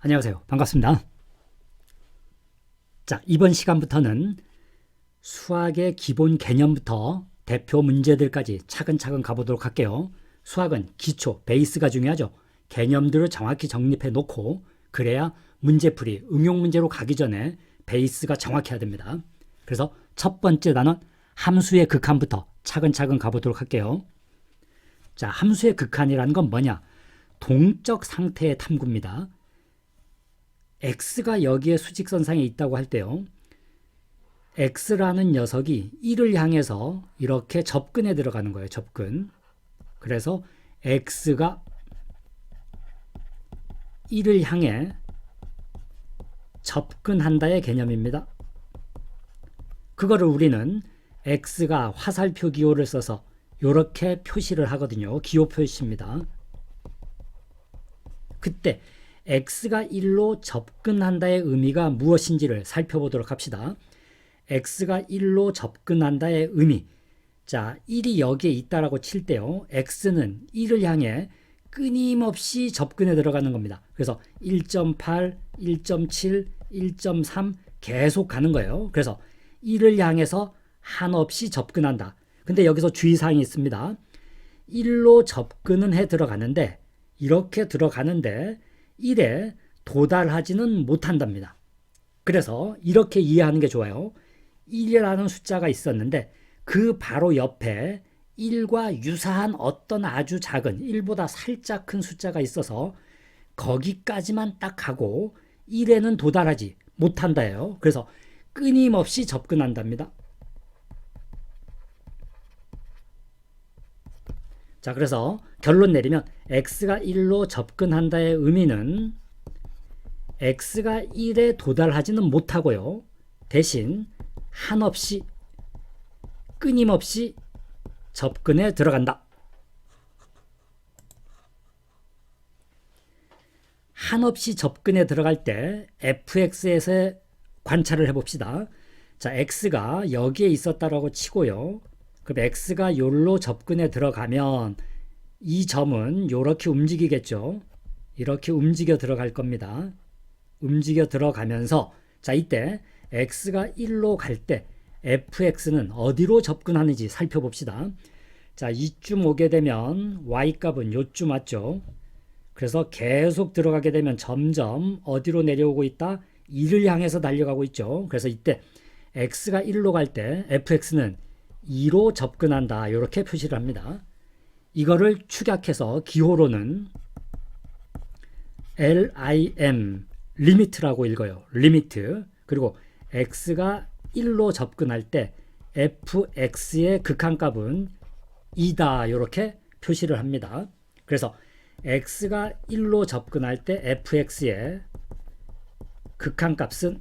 안녕하세요. 반갑습니다. 자, 이번 시간부터는 수학의 기본 개념부터 대표 문제들까지 차근차근 가보도록 할게요. 수학은 기초, 베이스가 중요하죠. 개념들을 정확히 정립해 놓고 그래야 문제풀이, 응용 문제로 가기 전에 베이스가 정확해야 됩니다. 그래서 첫 번째 단원 함수의 극한부터 차근차근 가보도록 할게요. 자, 함수의 극한이라는 건 뭐냐? 동적 상태의 탐구입니다. x가 여기에 수직선상에 있다고 할 때요. x라는 녀석이 1을 향해서 이렇게 접근해 들어가는 거예요. 접근. 그래서 x가 1을 향해 접근한다의 개념입니다. 그거를 우리는 x가 화살표 기호를 써서 이렇게 표시를 하거든요. 기호 표시입니다. 그때 x가 1로 접근한다의 의미가 무엇인지를 살펴보도록 합시다. x가 1로 접근한다의 의미. 자, 1이 여기에 있다라고 칠 때요. x는 1을 향해 끊임없이 접근해 들어가는 겁니다. 그래서 1.8, 1.7, 1.3 계속 가는 거예요. 그래서 1을 향해서 한없이 접근한다. 근데 여기서 주의사항이 있습니다. 1로 접근은 해 들어가는데 이렇게 들어가는데 1에 도달하지는 못한답니다. 그래서 이렇게 이해하는 게 좋아요. 1이라는 숫자가 있었는데 그 바로 옆에 1과 유사한 어떤 아주 작은 1보다 살짝 큰 숫자가 있어서 거기까지만 딱 가고 1에는 도달하지 못한다예요. 그래서 끊임없이 접근한답니다. 자, 그래서 결론 내리면 x가 1로 접근한다의 의미는 x가 1에 도달하지는 못하고요. 대신 한없이 끊임없이 접근해 들어간다. 한없이 접근해 들어갈 때 fx에서 관찰을 해봅시다. 자, x가 여기에 있었다라고 치고요. 그럼 x가 요로 접근해 들어가면 이 점은 이렇게 움직이겠죠. 이렇게 움직여 들어갈 겁니다. 움직여 들어가면서 자, 이때 x가 1로 갈 때 fx는 어디로 접근하는지 살펴봅시다. 자, 이쯤 오게 되면 y값은 요쯤 왔죠. 그래서 계속 들어가게 되면 점점 어디로 내려오고 있다? 2를 향해서 달려가고 있죠. 그래서 이때 x가 1로 갈 때 fx는 2로 접근한다. 이렇게 표시를 합니다. 이거를 축약해서 기호로는 lim, 리미트라고 읽어요. 리미트. 그리고 x가 1로 접근할 때 fx의 극한값은 2다. 이렇게 표시를 합니다. 그래서 x가 1로 접근할 때 fx의 극한값은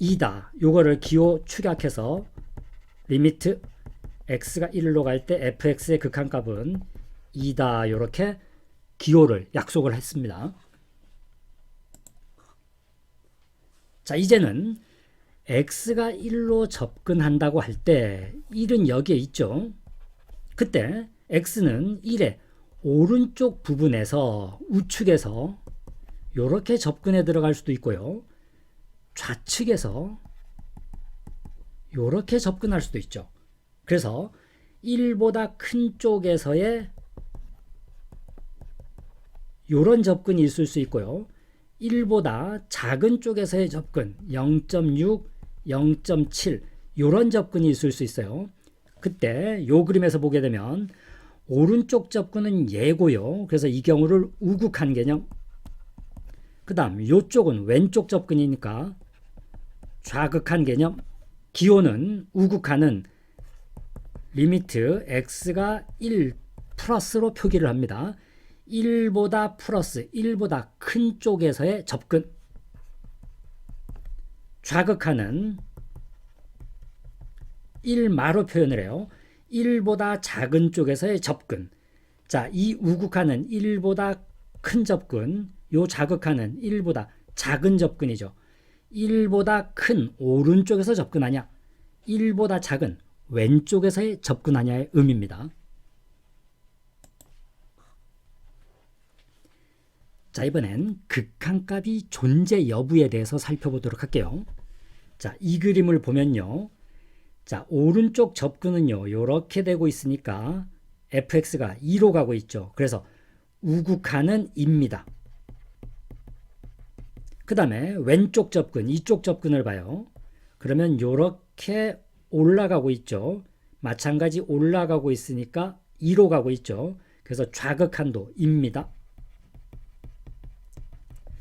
2다. 요거를 기호 축약해서 리미트 x가 1로 갈 때 fx의 극한값은 2다. 이렇게 기호를 약속을 했습니다. 자, 이제는 x가 1로 접근한다고 할 때 1은 여기에 있죠. 그때 x는 1의 오른쪽 부분에서 우측에서 이렇게 접근해 들어갈 수도 있고요. 좌측에서 이렇게 접근할 수도 있죠. 그래서 1보다 큰 쪽에서의 이런 접근이 있을 수 있고요. 1보다 작은 쪽에서의 접근 0.6, 0.7 이런 접근이 있을 수 있어요. 그때 이 그림에서 보게 되면 오른쪽 접근은 예고요. 그래서 이 경우를 우극한 개념. 그 다음 이쪽은 왼쪽 접근이니까 좌극한 개념. 기호는 우극한은 리미트 x가 1 플러스로 표기를 합니다. 1보다 플러스 1보다 큰 쪽에서의 접근. 좌극한은 1마로 표현을 해요. 1보다 작은 쪽에서의 접근. 자, 이 우극한은 1보다 큰 접근, 요 좌극한은 1보다 작은 접근이죠. 1보다 큰 오른쪽에서 접근하냐, 1보다 작은 왼쪽에서의 접근하냐의 의미입니다. 자, 이번엔 극한값이 존재 여부에 대해서 살펴보도록 할게요. 자, 이 그림을 보면요. 자, 오른쪽 접근은요. 이렇게 되고 있으니까 fx가 2로 가고 있죠. 그래서 우극한은 2입니다. 그 다음에 왼쪽 접근, 이쪽 접근을 봐요. 그러면 이렇게 올라가고 있죠. 마찬가지 올라가고 있으니까 2로 가고 있죠. 그래서 좌극한도 2입니다.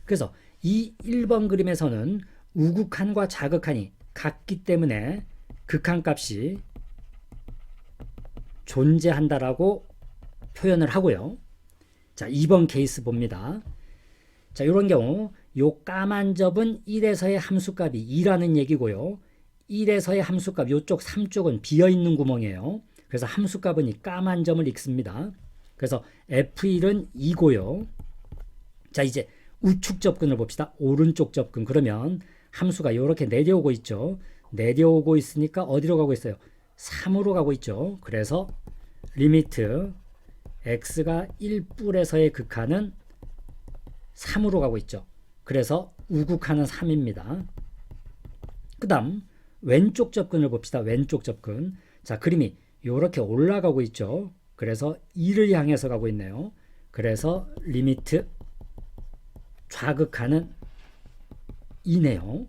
그래서 이 1번 그림에서는 우극한과 좌극한이 같기 때문에 극한값이 존재한다라고 표현을 하고요. 자, 2번 케이스 봅니다. 자, 이런 경우 요 까만 접은 1에서의 함수값이 2라는 얘기고요. 1에서의 함수값 요쪽 3쪽은 비어있는 구멍이에요. 그래서 함수값은 이 까만 점을 읽습니다. 그래서 F1은 2고요. 자, 이제 우측 접근을 봅시다. 오른쪽 접근. 그러면 함수가 이렇게 내려오고 있죠. 내려오고 있으니까 어디로 가고 있어요? 3으로 가고 있죠. 그래서 리미트 x가 1뿔에서의 극한은 3으로 가고 있죠. 그래서 우극한은 3입니다. 그 다음 왼쪽 접근을 봅시다. 왼쪽 접근. 자, 그림이 이렇게 올라가고 있죠. 그래서 2를 향해서 가고 있네요. 그래서 리미트 좌극한은 2네요.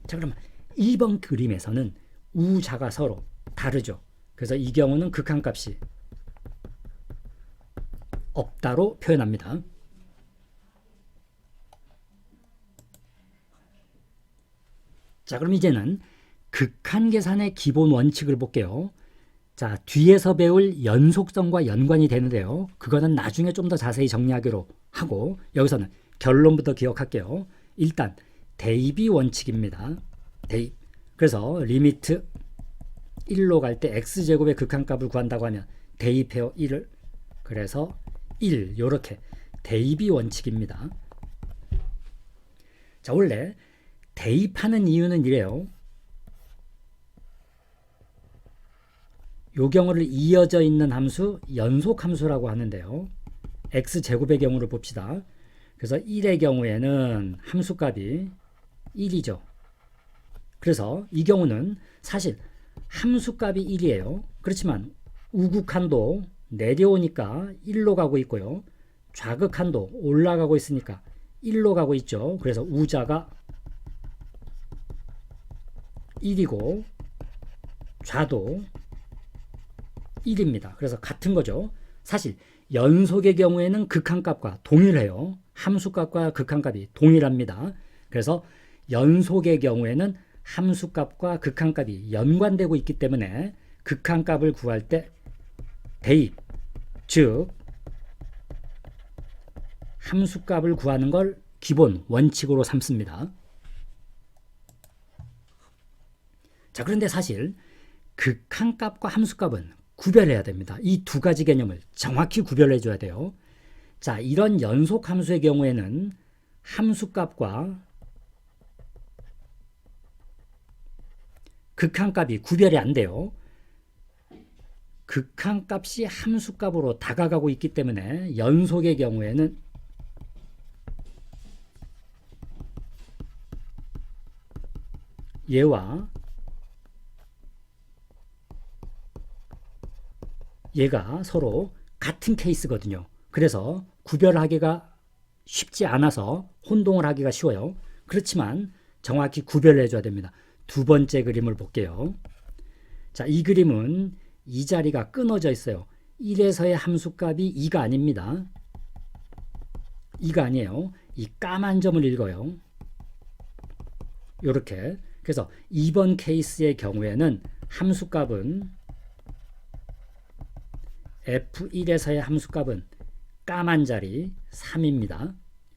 자, 그러면 2번 그림에서는 우좌가 서로 다르죠. 그래서 이 경우는 극한값이 없다로 표현합니다. 자, 그럼 이제는 극한 계산의 기본 원칙을 볼게요. 자, 뒤에서 배울 연속성과 연관이 되는데요. 그거는 나중에 좀 더 자세히 정리하기로 하고 여기서는 결론부터 기억할게요. 일단 대입이 원칙입니다. 대입. 그래서 리미트 1로 갈 때 x제곱의 극한값을 구한다고 하면 대입해요. 1을. 그래서 1 이렇게 대입이 원칙입니다. 자, 원래 대입하는 이유는 이래요. 요 경우를 이어져 있는 함수 연속함수라고 하는데요. x제곱의 경우를 봅시다. 그래서 1의 경우에는 함수값이 1이죠. 그래서 이 경우는 사실 함수값이 1이에요. 그렇지만 우극한도 내려오니까 1로 가고 있고요. 좌극한도 올라가고 있으니까 1로 가고 있죠. 그래서 우좌가 1이고 좌도 1입니다. 그래서 같은 거죠. 사실 연속의 경우에는 극한값과 동일해요. 함수값과 극한값이 동일합니다. 그래서 연속의 경우에는 함수값과 극한값이 연관되고 있기 때문에 극한값을 구할 때 대입, 즉 함수값을 구하는 걸 기본 원칙으로 삼습니다. 자, 그런데 사실 극한값과 함수값은 구별해야 됩니다. 이 두 가지 개념을 정확히 구별해 줘야 돼요. 자, 이런 연속 함수의 경우에는 함수값과 극한값이 구별이 안 돼요. 극한값이 함수값으로 다가가고 있기 때문에 연속의 경우에는 얘와 얘가 서로 같은 케이스거든요. 그래서 구별하기가 쉽지 않아서 혼동을 하기가 쉬워요. 그렇지만 정확히 구별해 줘야 됩니다. 두 번째 그림을 볼게요. 자, 이 그림은 이 자리가 끊어져 있어요. 1에서의 함수값이 2가 아닙니다. 2가 아니에요. 이 까만 점을 읽어요. 이렇게. 그래서 2번 케이스의 경우에는 함수값은 F1에서의 함수값은 까만 자리 3입니다.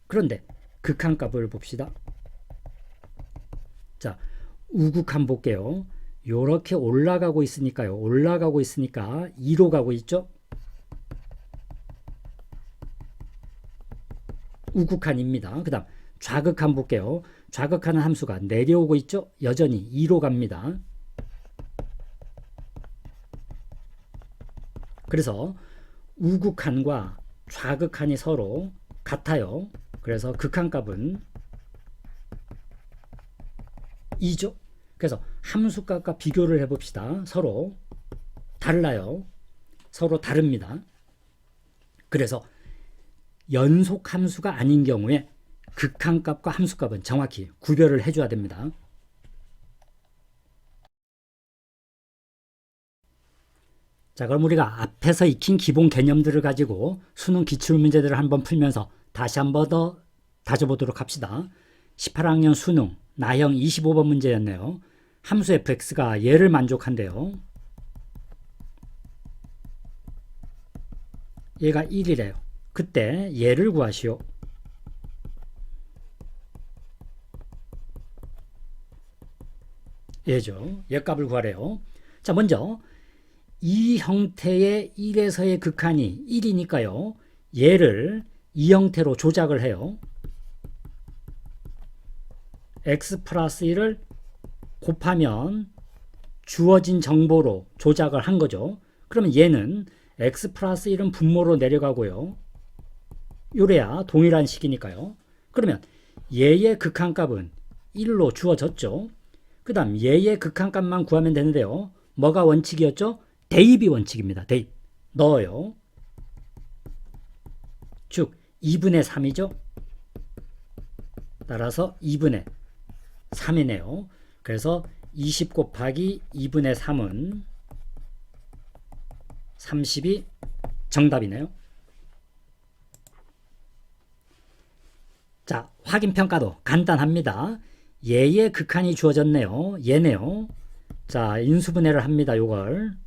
그런데 극한값을 봅시다. 자, 우극한 볼게요. 요렇게 올라가고 있으니까요. 올라가고 있으니까 2로 가고 있죠. 우극한입니다. 그 다음 좌극한 볼게요. 좌극하는 함수가 내려오고 있죠. 여전히 2로 갑니다. 그래서 우극한과 좌극한이 서로 같아요. 그래서 극한값은 2죠. 그래서 함수값과 비교를 해봅시다. 서로 달라요. 서로 다릅니다. 그래서 연속 함수가 아닌 경우에 극한값과 함수값은 정확히 구별을 해줘야 됩니다. 자, 그럼 우리가 앞에서 익힌 기본 개념들을 가지고 수능 기출문제들을 한번 풀면서 다시 한번 더 다져보도록 합시다. 18학년 수능 나형 25번 문제였네요. 함수 fx가 얘를 만족한대요. 얘가 1이래요. 그때 얘를 구하시오. 얘죠. 얘 값을 구하래요. 자, 먼저 이 형태의 1에서의 극한이 1이니까요. 얘를 이 형태로 조작을 해요. x 플러스 1을 곱하면 주어진 정보로 조작을 한 거죠. 그러면 얘는 x 플러스 1은 분모로 내려가고요. 요래야 동일한 식이니까요. 그러면 얘의 극한값은 1로 주어졌죠. 그 다음 얘의 극한값만 구하면 되는데요. 뭐가 원칙이었죠? 대입이 원칙입니다. 대입. 넣어요. 즉 2분의 3이죠. 따라서 2분의 3이네요. 그래서 20 곱하기 2분의 3은 30이 정답이네요. 자, 확인평가도 간단합니다. 얘의 극한이 주어졌네요. 얘네요. 자, 인수분해를 합니다. 요걸.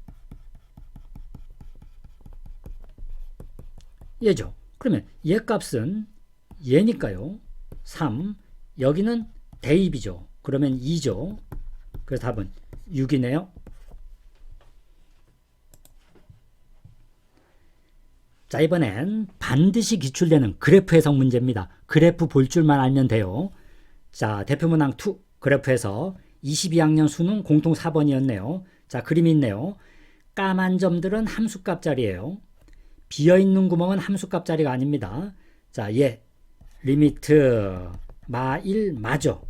얘죠. 그러면 얘 값은 얘니까요. 3. 여기는 대입이죠. 그러면 2죠. 그래서 답은 6이네요. 자, 이번엔 반드시 기출되는 그래프 해석 문제입니다. 그래프 볼 줄만 알면 돼요. 자, 대표문항 2 그래프에서 22학년 수능 공통 4번이었네요. 자, 그림이 있네요. 까만 점들은 함수값 자리예요. 비어있는 구멍은 함수값 자리가 아닙니다. 자, 얘 리미트 마1 마죠.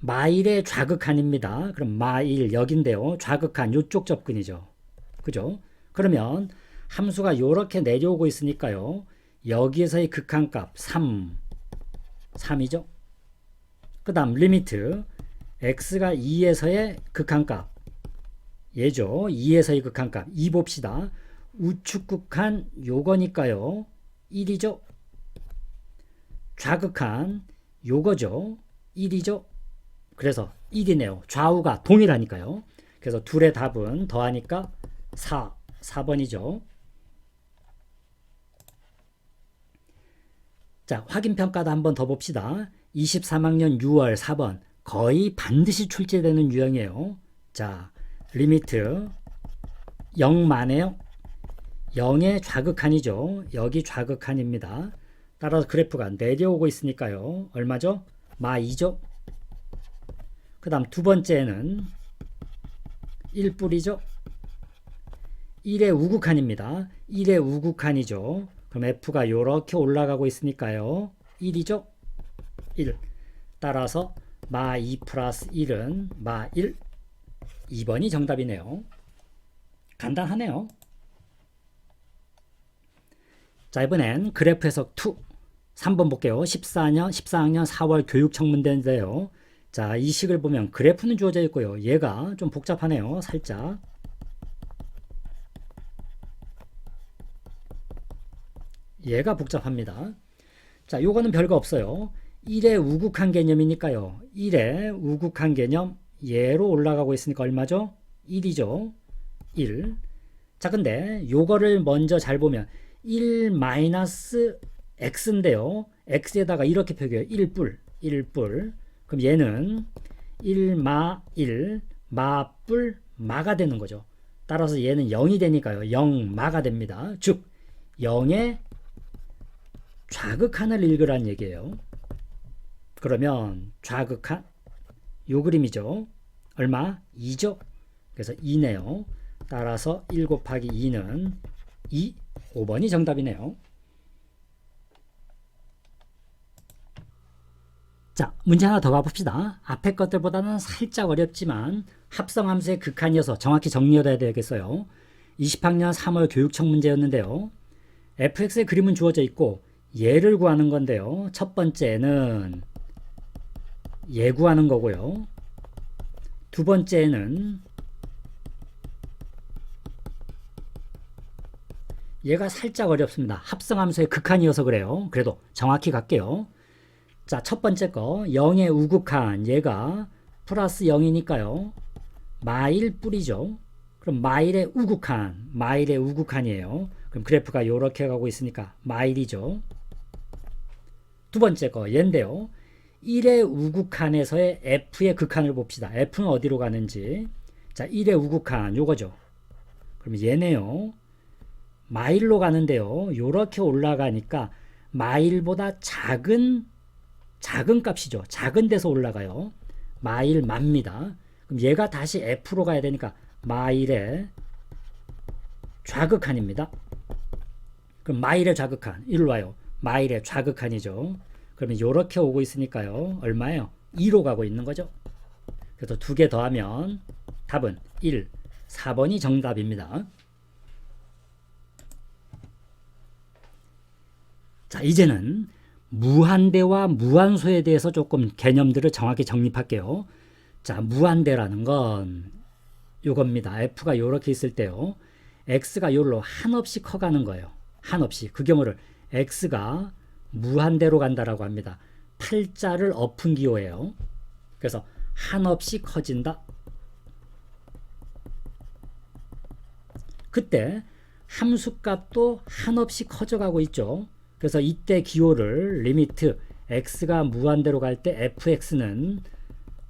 마1의 좌극한입니다. 그럼 마1 여긴데요. 좌극한 요쪽 접근이죠. 그죠? 그러면 함수가 요렇게 내려오고 있으니까요. 여기에서의 극한값 3이죠. 그 다음 리미트 x가 2에서의 극한값 얘죠. 2에서의 극한값 2 봅시다. 우측 극한 요거니까요. 1이죠. 좌극한 요거죠. 1이죠. 그래서 1이네요. 좌우가 동일하니까요. 그래서 둘의 답은 더하니까 4번이죠. 자, 확인평가도 한번 더 봅시다. 23학년 6월 4번 거의 반드시 출제되는 유형이에요. 자, 리미트 0만에요. 0의 좌극한이죠. 여기 좌극한입니다. 따라서 그래프가 내려오고 있으니까요. 얼마죠? 마2죠. 그 다음 두 번째는 1뿌리죠. 1의 우극한입니다. 1의 우극한이죠. 그럼 F가 이렇게 올라가고 있으니까요. 1이죠. 1. 따라서 마2 플러스 1은 마1. 2번이 정답이네요. 간단하네요. 자, 이번엔 그래프 해석 2. 3번 볼게요. 14학년 4월 교육청문대인데요. 자, 이 식을 보면 그래프는 주어져 있고요. 얘가 좀 복잡하네요. 살짝. 얘가 복잡합니다. 자, 요거는 별거 없어요. 1의 우극한 개념이니까요. 1의 우극한 개념 얘로 올라가고 있으니까 얼마죠? 1이죠. 1. 자, 근데 요거를 먼저 잘 보면 1 마이너스 x인데요. x에다가 이렇게 표기해요. 1뿔. 그럼 얘는 1마1 마뿔 마가 되는 거죠. 따라서 얘는 0이 되니까요. 0 마가 됩니다. 즉 0의 좌극한을 읽으란 얘기예요. 그러면 좌극한 요 그림이죠. 얼마? 2죠. 그래서 2네요. 따라서 1 곱하기 2는 2. 5번이 정답이네요. 자, 문제 하나 더 가봅시다. 앞에 것들보다는 살짝 어렵지만 합성함수의 극한이어서 정확히 정리해야 되겠어요. 20학년 3월 교육청 문제였는데요. fx의 그림은 주어져 있고 얘를 구하는 건데요. 첫 번째는 얘 구하는 거고요. 두 번째는 얘가 살짝 어렵습니다. 합성함수의 극한이어서 그래요. 그래도 정확히 갈게요. 자, 첫 번째 거 0의 우극한 얘가 플러스 0이니까요. 마일 뿌리죠. 그럼 마일의 우극한이에요. 그럼 그래프가 이렇게 가고 있으니까 마일이죠. 두 번째 거 얘인데요. 1의 우극한에서의 f의 극한을 봅시다. f는 어디로 가는지. 자, 1의 우극한 요거죠. 그럼 얘네요. 마일로 가는데요. 요렇게 올라가니까 마일보다 작은 값이죠. 작은 데서 올라가요. 마일 맙니다. 그럼 얘가 다시 f로 가야 되니까 마일의 좌극한입니다. 그럼 마일의 좌극한 일로 와요. 마일의 좌극한이죠. 그러면 이렇게 오고 있으니까요. 얼마예요? 2로 가고 있는 거죠. 그래서 두 개 더하면 답은 1, 4번이 정답입니다. 자, 이제는 무한대와 무한소에 대해서 조금 개념들을 정확히 정립할게요. 자, 무한대라는 건 요겁니다. f가 요렇게 있을 때요. x가 요로 한없이 커가는 거예요. 한없이. 그 경우를 x가 무한대로 간다라고 합니다. 팔자를 엎은 기호예요. 그래서 한없이 커진다. 그때 함수값도 한없이 커져가고 있죠. 그래서 이때 기호를 리미트 x가 무한대로 갈 때 fx는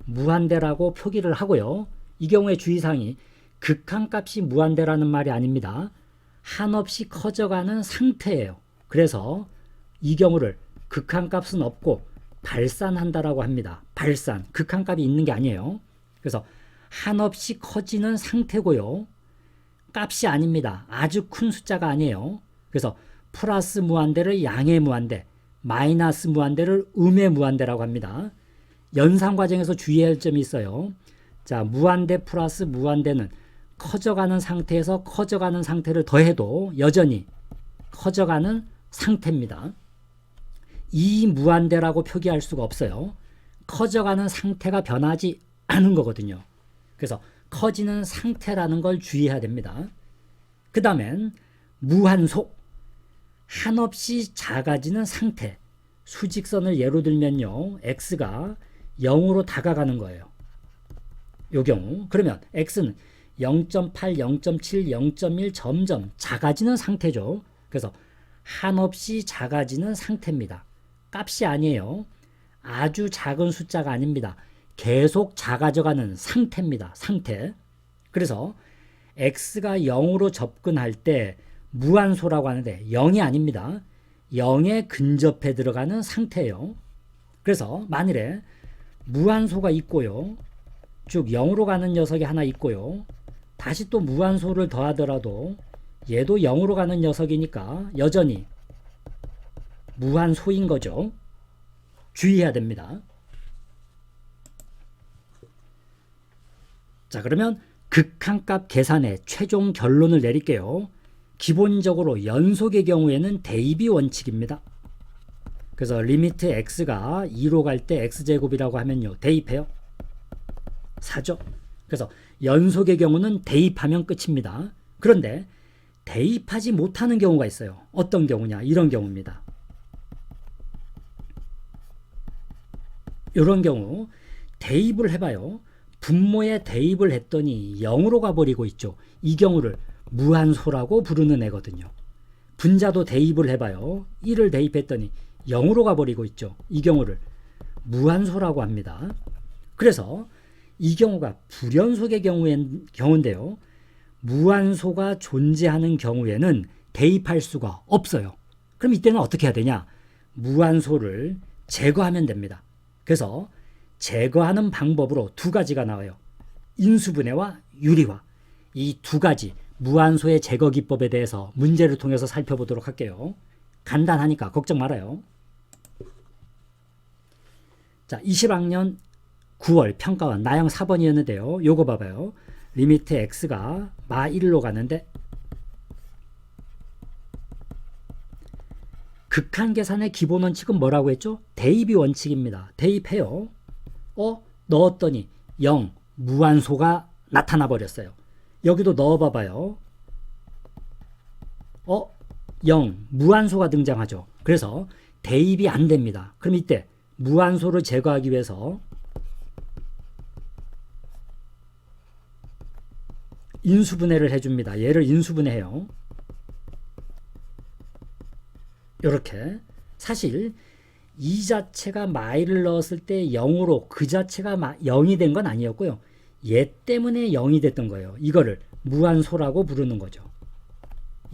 무한대라고 표기를 하고요. 이 경우에 주의사항이 극한값이 무한대라는 말이 아닙니다. 한없이 커져가는 상태예요. 그래서 이 경우를 극한값은 없고 발산한다라고 합니다. 발산, 극한값이 있는 게 아니에요. 그래서 한없이 커지는 상태고요. 값이 아닙니다. 아주 큰 숫자가 아니에요. 그래서 플러스 무한대를 양의 무한대, 마이너스 무한대를 음의 무한대라고 합니다. 연산 과정에서 주의해야 할 점이 있어요. 자, 무한대 플러스 무한대는 커져가는 상태에서 커져가는 상태를 더해도 여전히 커져가는 상태입니다. 이 무한대라고 표기할 수가 없어요. 커져가는 상태가 변하지 않은 거거든요. 그래서 커지는 상태라는 걸 주의해야 됩니다. 그 다음엔 무한소, 한없이 작아지는 상태. 수직선을 예로 들면요. x가 0으로 다가가는 거예요. 요 경우. 그러면 x는 0.8, 0.7, 0.1 점점 작아지는 상태죠. 그래서 한없이 작아지는 상태입니다. 값이 아니에요. 아주 작은 숫자가 아닙니다. 계속 작아져가는 상태입니다. 상태. 그래서 x가 0으로 접근할 때 무한소라고 하는데 0이 아닙니다. 0에 근접해 들어가는 상태예요. 그래서 만일에 무한소가 있고요. 쭉 0으로 가는 녀석이 하나 있고요. 다시 또 무한소를 더하더라도 얘도 0으로 가는 녀석이니까 여전히 무한소인 거죠. 주의해야 됩니다. 자, 그러면 극한값 계산의 최종 결론을 내릴게요. 기본적으로 연속의 경우에는 대입이 원칙입니다. 그래서 리미트 x가 2로 갈 때 x제곱이라고 하면요. 대입해요. 4죠. 그래서 연속의 경우는 대입하면 끝입니다. 그런데 대입하지 못하는 경우가 있어요. 어떤 경우냐? 이런 경우입니다. 이런 경우 대입을 해봐요. 분모에 대입을 했더니 0으로 가버리고 있죠. 이 경우를 무한소라고 부르는 애거든요. 분자도 대입을 해봐요. 1을 대입했더니 0으로 가버리고 있죠. 이 경우를 무한소라고 합니다. 그래서 이 경우가 불연속의 경우인데요. 무한소가 존재하는 경우에는 대입할 수가 없어요. 그럼 이때는 어떻게 해야 되냐? 무한소를 제거하면 됩니다. 그래서 제거하는 방법으로 두 가지가 나와요. 인수분해와 유리화. 이 두 가지 무한소의 제거 기법에 대해서 문제를 통해서 살펴보도록 할게요. 간단하니까 걱정 말아요. 자, 20학년 9월 평가원 나형 4번이었는데요. 요거 봐봐요. 리미트 x가 마 1로 가는데 극한 계산의 기본 원칙은 뭐라고 했죠? 대입이 원칙입니다. 대입해요. 넣었더니 0, 무한소가 나타나 버렸어요. 여기도 넣어봐봐요. 0, 무한소가 등장하죠. 그래서 대입이 안 됩니다. 그럼 이때 무한소를 제거하기 위해서 인수분해를 해줍니다. 얘를 인수분해해요. 이렇게 사실 이 자체가 마이를 넣었을 때 0으로 그 자체가 0이 된 건 아니었고요. 얘 때문에 0이 됐던 거예요. 이거를 무한소라고 부르는 거죠.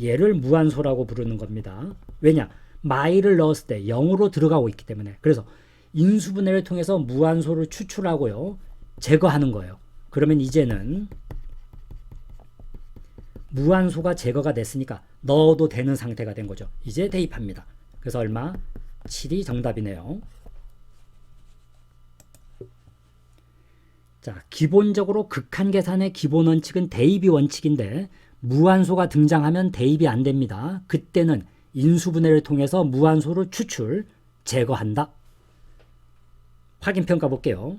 얘를 무한소라고 부르는 겁니다. 왜냐? 마이를 넣었을 때 0으로 들어가고 있기 때문에. 그래서 인수분해를 통해서 무한소를 추출하고요. 제거하는 거예요. 그러면 이제는 무한소가 제거가 됐으니까 넣어도 되는 상태가 된 거죠. 이제 대입합니다. 그래서 얼마? 7이 정답이네요. 자, 기본적으로 극한 계산의 기본 원칙은 대입이 원칙인데 무한소가 등장하면 대입이 안 됩니다. 그때는 인수분해를 통해서 무한소를 추출, 제거한다. 확인평가 볼게요.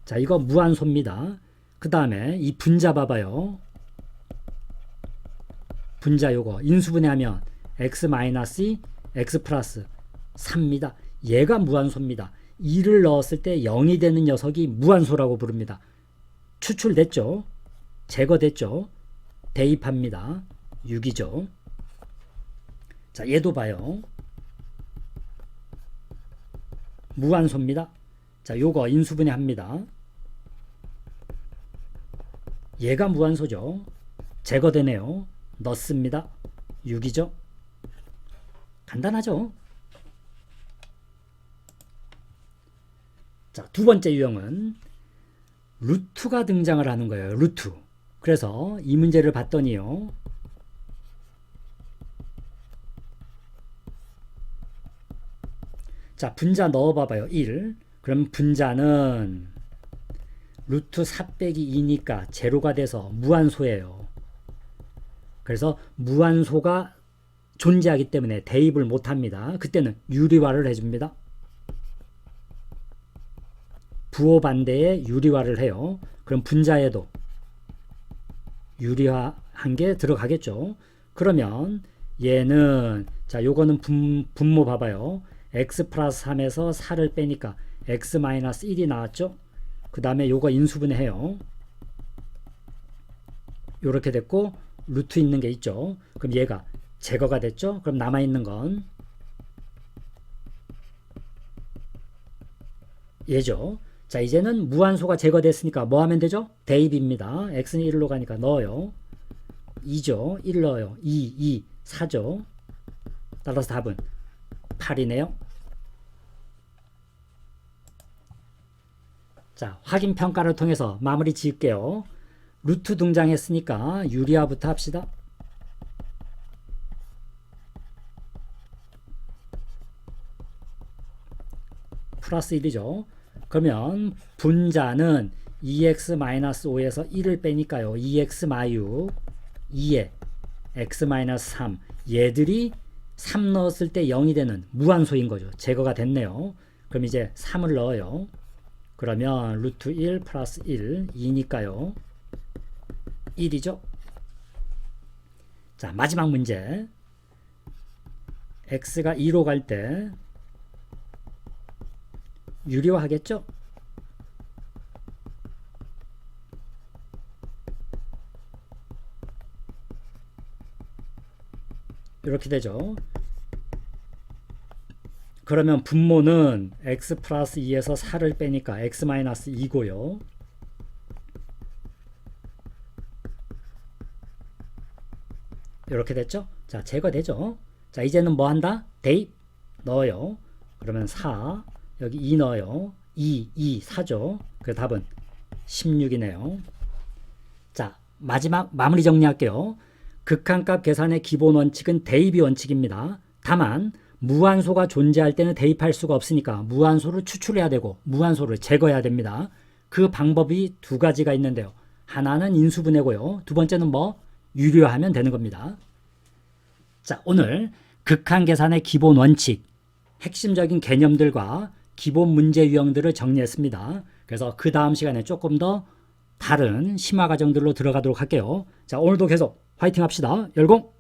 자, 이거 무한소입니다. 그 다음에 이 분자 봐봐요. 분자 요거 인수분해하면 x-2, x 플러스 3입니다. 얘가 무한소입니다. 2를 넣었을 때 0이 되는 녀석이 무한소라고 부릅니다. 추출됐죠? 제거됐죠? 대입합니다. 6이죠. 자, 얘도 봐요. 무한소입니다. 자, 요거 인수분해합니다. 얘가 무한소죠. 제거되네요. 넣습니다. 6이죠. 간단하죠. 자, 두 번째 유형은 루트가 등장을 하는 거예요. 루트. 그래서 이 문제를 봤더니요. 자, 분자 넣어봐봐요. 1. 그럼 분자는 루트 4 빼기 2니까 제로가 돼서 무한소예요. 그래서 무한소가 존재하기 때문에 대입을 못합니다. 그때는 유리화를 해줍니다. 부호 반대에 유리화를 해요. 그럼 분자에도 유리화한 게 들어가겠죠. 그러면 얘는 자, 요거는 분모 봐봐요. x 플러스 3에서 4를 빼니까 x 마이너스 1이 나왔죠. 그 다음에 요거 인수분해해요. 요렇게 됐고 루트 있는 게 있죠. 그럼 얘가 제거가 됐죠. 그럼 남아있는 건 얘죠. 자, 이제는 무한소가 제거됐으니까 뭐 하면 되죠? 대입입니다. x는 1로 가니까 넣어요. 2죠. 1 넣어요. 2, 4죠. 따라서 답은 8이네요. 자, 확인 평가를 통해서 마무리 지을게요. 루트 등장했으니까 유리화부터 합시다. 플러스 1이죠. 그러면 분자는 2x-5에서 1을 빼니까요. 2x-6, 2에 x-3 얘들이 3 넣었을 때 0이 되는 무한소인 거죠. 제거가 됐네요. 그럼 이제 3을 넣어요. 그러면 루트 1 플러스 1 2니까요. 1이죠. 자, 마지막 문제. x가 2로 갈 때 유리화하겠죠? 이렇게 되죠. 그러면 분모는 x 플러스 2에서 4를 빼니까 x 마이너스 2고요. 이렇게 됐죠? 자, 제거되죠? 자, 이제는 뭐 한다? 대입 넣어요. 그러면 4 여기 2 넣어요. 2, 4죠. 그 답은 16이네요. 마지막 마무리 정리할게요. 극한값 계산의 기본 원칙은 대입이 원칙입니다. 다만 무한소가 존재할 때는 대입할 수가 없으니까 무한소를 추출해야 되고 무한소를 제거해야 됩니다. 그 방법이 두 가지가 있는데요. 하나는 인수분해고요. 두 번째는 유료하면 되는 겁니다. 자, 오늘 극한계산의 기본 원칙, 핵심적인 개념들과 기본 문제 유형들을 정리했습니다. 그래서 그 다음 시간에 조금 더 다른 심화 과정들로 들어가도록 할게요. 자, 오늘도 계속 화이팅 합시다. 열공!